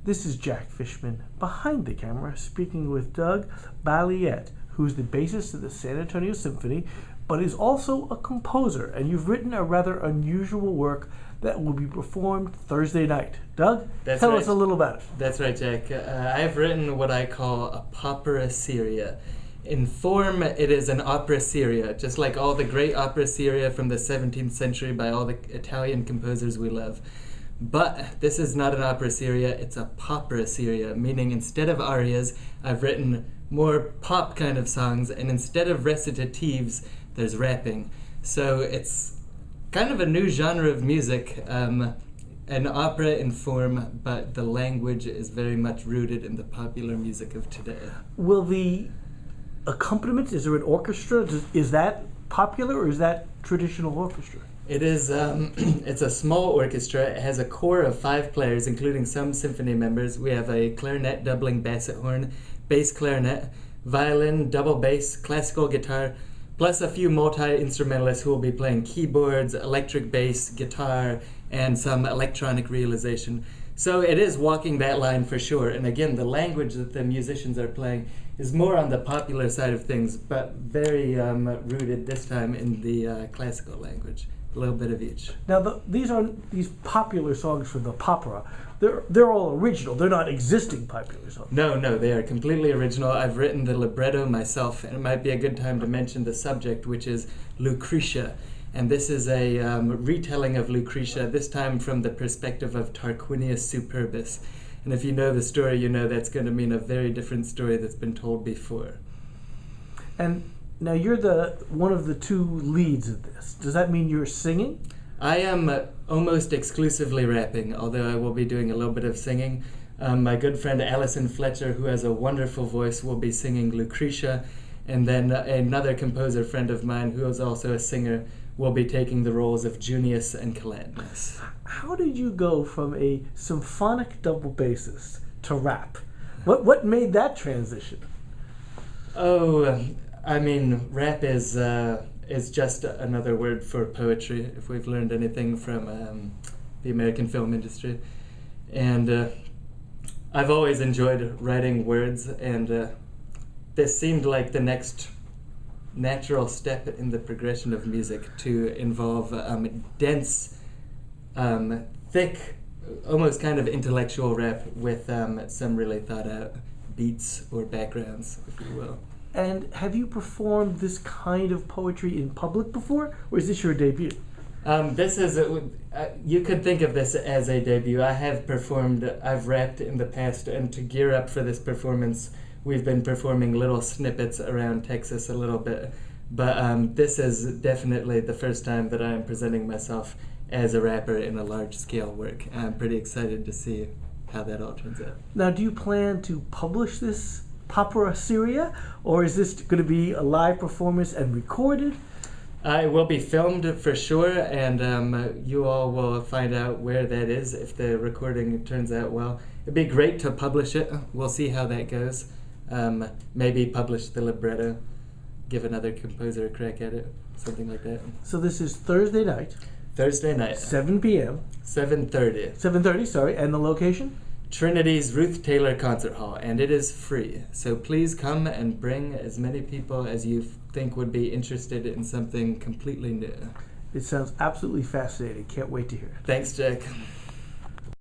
This is Jack Fishman behind the camera speaking with Doug Balliett, who's the bassist of the San Antonio Symphony, but is also a composer, and you've written a rather unusual work that will be performed Thursday night. Doug, tell us a little about it. That's right, Jack. I've written what I call a opera seria. In form, it is an opera seria, just like all the great opera seria from the 17th century by all the Italian composers we love. But this is not an opera seria, it's a popera seria, meaning instead of arias, I've written more pop kind of songs, and instead of recitatives, there's rapping. So it's kind of a new genre of music, an opera in form, but the language is very much rooted in the popular music of today. Will the accompaniment, is there an orchestra? Is that popular, or is that traditional orchestra? It is, it's a small orchestra. It has a core of 5 players, including some symphony members. We have a clarinet doubling basset horn, bass clarinet, violin, double bass, classical guitar, plus a few multi-instrumentalists who will be playing keyboards, electric bass, guitar, and some electronic realization. So it is walking that line for sure. And again, the language that the musicians are playing is more on the popular side of things, but very rooted this time in the classical language. A little bit of each. Now, these popular songs for the popera, they're all original. They're not existing popular songs. No, they are completely original. I've written the libretto myself, and it might be a good time to mention the subject, which is Lucretia. And this is a retelling of Lucretia, this time from the perspective of Tarquinius Superbus. And if you know the story, you know that's going to mean a very different story that's been told before. And now you're one of the 2 leads of this. Does that mean you're singing? I am almost exclusively rapping, although I will be doing a little bit of singing. My good friend Alison Fletcher, who has a wonderful voice, will be singing Lucretia. And then another composer friend of mine, who is also a singer, will be taking the roles of Junius and Calanus. How did you go from a symphonic double bassist to rap? What made that transition? I mean, rap is just another word for poetry, if we've learned anything from the American film industry. And I've always enjoyed writing words, and this seemed like the next natural step in the progression of music to involve dense, thick, almost kind of intellectual rap with some really thought out beats or backgrounds, if you will. And have you performed this kind of poetry in public before, or is this your debut? This is, you could think of this as a debut. I've rapped in the past, and to gear up for this performance, we've been performing little snippets around Texas a little bit. But this is definitely the first time that I am presenting myself as a rapper in a large-scale work. I'm pretty excited to see how that all turns out. Now, do you plan to publish this popera seria, or is this going to be a live performance and recorded? It will be filmed for sure, and you all will find out where that is if the recording turns out well. It'd be great to publish it. We'll see how that goes. Maybe publish the libretto, give another composer a crack at it, something like that. So this is Thursday night. 7 p.m. 7:30. 7:30, sorry. And the location? Trinity's Ruth Taylor Concert Hall, and it is free. So please come and bring as many people as you think would be interested in something completely new. It sounds absolutely fascinating. Can't wait to hear it. Thanks, Jack.